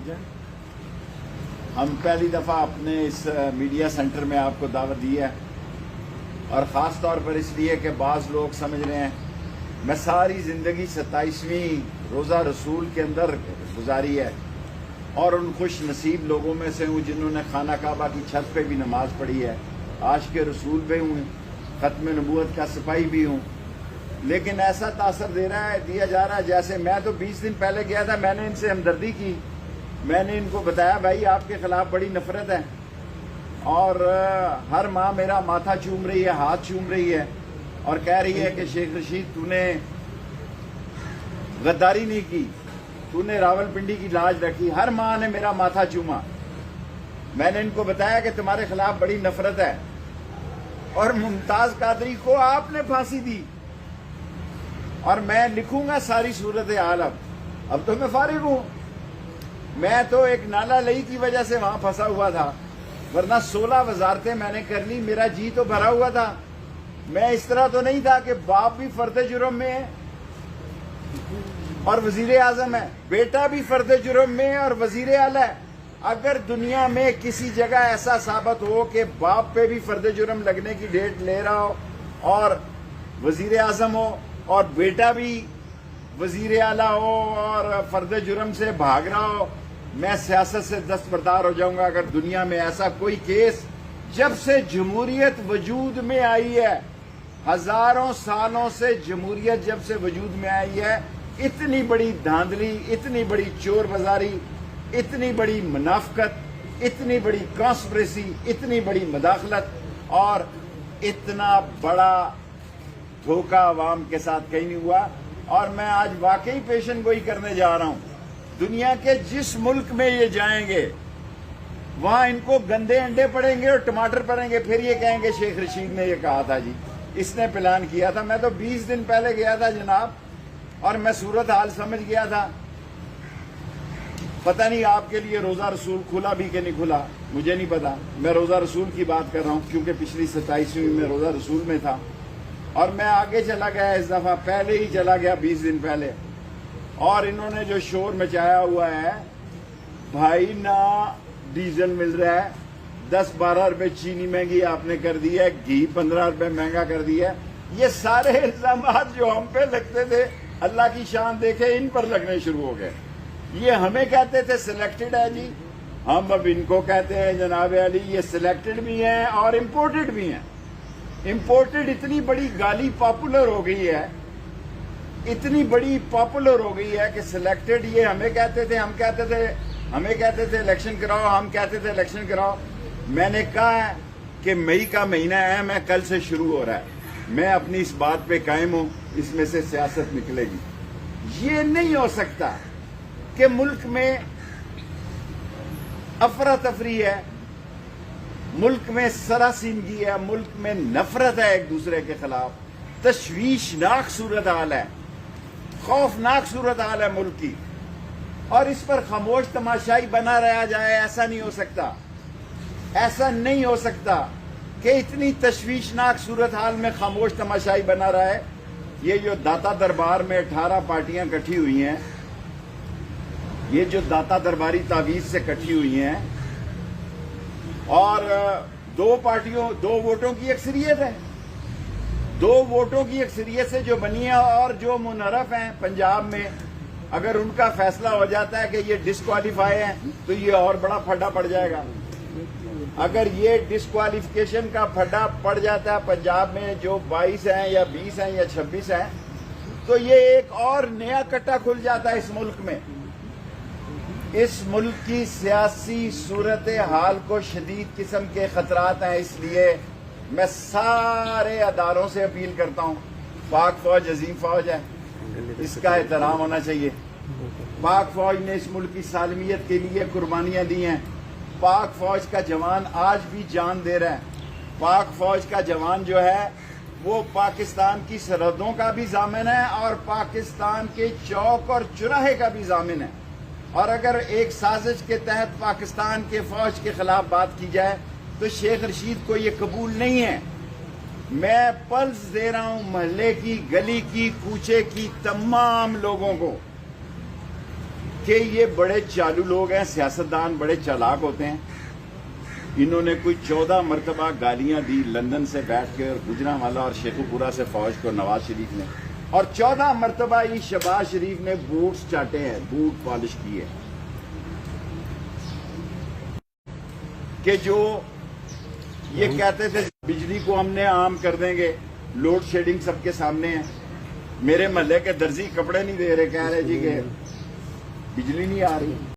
हम पहली दफ़ा अपने इस मीडिया सेंटर में आपको दावत दी है और ख़ास तौर पर इसलिए कि बाज़ लोग समझ रहे हैं मैं सारी ज़िंदगी 27वीं रोज़ा रसूल के अंदर गुजारी है और उन खुश नसीब लोगों में से हूँ जिन्होंने खाना काबा की छत पे भी नमाज पढ़ी है, आशिक़ रसूल भी हूँ, ख़त्म नबूवत का सिपाही भी हूँ। लेकिन ऐसा तासर दिया जा रहा है जैसे मैं तो 20 दिन पहले गया था, मैंने इनसे हमदर्दी की, मैंने इनको बताया भाई आपके खिलाफ बड़ी नफरत है और हर माँ मेरा माथा चूम रही है, हाथ चूम रही है और कह रही है कि शेख रशीद तूने गद्दारी नहीं की, तूने रावलपिंडी की लाज रखी। हर माँ ने मेरा माथा चूमा। मैंने इनको बताया कि तुम्हारे खिलाफ बड़ी नफरत है और मुमताज कादरी को आपने फांसी दी और मैं लिखूंगा सारी सूरत हाल। अब तो मैं फारिग हूं। मैं तो एक नाला लई की वजह से वहां फंसा हुआ था, वरना 16 वजारतें मैंने कर ली, मेरा जी तो भरा हुआ था। मैं इस तरह तो नहीं था कि बाप भी फर्द जुर्म में है और वजीर आजम है, बेटा भी फर्द जुर्म में है और वजीर आला है। अगर दुनिया में किसी जगह ऐसा साबित हो कि बाप पे भी फर्द जुर्म लगने की डेट ले रहा हो और वजीर आजम हो और बेटा भी वजीर आला हो और फर्द जुर्म से भाग रहा हो, मैं सियासत से दस्तबरदार हो जाऊंगा। अगर दुनिया में ऐसा कोई केस, जब से जमहूरियत वजूद में आई है, हजारों सालों से जमहूरियत जब से वजूद में आई है, इतनी बड़ी धांधली, इतनी बड़ी चोर बाजारी, इतनी बड़ी मुनाफकत, इतनी बड़ी कॉन्स्पिरेसी, इतनी बड़ी मदाखलत और इतना बड़ा धोखा आवाम के साथ कहीं नहीं हुआ। और मैं आज वाकई पेशन गोई करने जा रहा हूं। दुनिया के जिस मुल्क में ये जाएंगे वहां इनको गंदे अंडे पड़ेंगे और टमाटर पड़ेंगे, फिर ये कहेंगे शेख रशीद ने ये कहा था जी, इसने प्लान किया था। मैं तो 20 दिन पहले गया था जनाब और मैं सूरत हाल समझ गया था। पता नहीं आपके लिए रोजा रसूल खुला भी कि नहीं खुला, मुझे नहीं पता। मैं रोजा रसूल की बात कर रहा हूं क्योंकि पिछली 27वीं में रोजा रसूल में था और मैं आगे चला गया, इस दफा पहले ही चला गया 20 दिन पहले। और इन्होंने जो शोर मचाया हुआ है भाई, ना डीजल मिल रहा है, 10-12 रुपए चीनी महंगी आपने कर दी है, घी 15 रुपए महंगा कर दिया है। ये सारे इल्जाम जो हम पे लगते थे, अल्लाह की शान देखे इन पर लगने शुरू हो गए। ये हमें कहते थे सिलेक्टेड है जी, हम अब इनको कहते हैं जनाब अली ये सिलेक्टेड भी हैं और इम्पोर्टेड भी हैं। इम्पोर्टेड इतनी बड़ी गाली पॉपुलर हो गई है, इतनी बड़ी पॉपुलर हो गई है कि सिलेक्टेड ये हमें कहते थे, हमें कहते थे इलेक्शन कराओ, हम कहते थे इलेक्शन कराओ। मैंने कहा है कि मई का महीना है, मैं कल से शुरू हो रहा है, मैं अपनी इस बात पे कायम हूं, इसमें से सियासत निकलेगी। ये नहीं हो सकता कि मुल्क में अफरा तफरी है, मुल्क में सरासीनगी है, मुल्क में नफरत है एक दूसरे के खिलाफ, तशवीशनाक सूरत हाल है, खौफनाक सूरत हाल है मुल्क की, और इस पर खामोश तमाशाई बना रहा जाए। ऐसा नहीं हो सकता, ऐसा नहीं हो सकता कि इतनी तशवीशनाक सूरत हाल में खामोश तमाशाई बना रहा है। ये जो दाता दरबार में 18 पार्टियां इकट्ठी हुई हैं, ये जो दाता दरबारी तावीज से इकट्ठी हुई हैं और 2 वोटों की अक्सरियत है, 2 वोटों की अक्सरियत से जो बनी है और जो मुनरफ हैं पंजाब में, अगर उनका फैसला हो जाता है कि ये डिस्क्वालीफाई है तो ये और बड़ा फड्डा पड़ जाएगा। अगर ये डिस्क्वालिफिकेशन का फड्डा पड़ जाता है पंजाब में, जो 22 हैं या 20 हैं या 26 हैं, तो ये एक और नया कट्टा खुल जाता है इस मुल्क में। इस मुल्क की सियासी सूरत हाल को शदीद किस्म के खतरात हैं। इसलिए मैं सारे अदारों से अपील करता हूं, पाक फौज अजीम फौज है, इसका एहतराम होना चाहिए। पाक फौज ने इस मुल्क की सालमियत के लिए कुर्बानियां दी हैं। पाक फौज का जवान आज भी जान दे रहा है। पाक फौज का जवान जो है वो पाकिस्तान की सरहदों का भी जामिन है और पाकिस्तान के चौक और चौराहे का भी जामिन है। और अगर एक साजिश के तहत पाकिस्तान के फौज के खिलाफ बात की जाए तो शेख रशीद को ये कबूल नहीं है। मैं पल्स दे रहा हूं मोहल्ले की, गली की, कूचे की तमाम लोगों को کہ یہ بڑے چالو لوگ ہیں, سیاستدان بڑے چالاک ہوتے ہیں. انہوں نے کوئی 14 مرتبہ گالیاں دی لندن سے بیٹھ کے, اور گجرانوالہ اور شیخوپورہ سے فوج کو نواز شریف نے, اور 14 مرتبہ ہی شہباز شریف نے بوٹس چاٹے ہیں, بوٹ پالش کیے, کہ جو یہ کہتے تھے بجلی کو ہم نے عام کر دیں گے, لوڈ شیڈنگ سب کے سامنے ہے. میرے محلے کے درزی کپڑے نہیں دے رہے, کہہ رہے جی کہ بجلی نہیں آ رہی.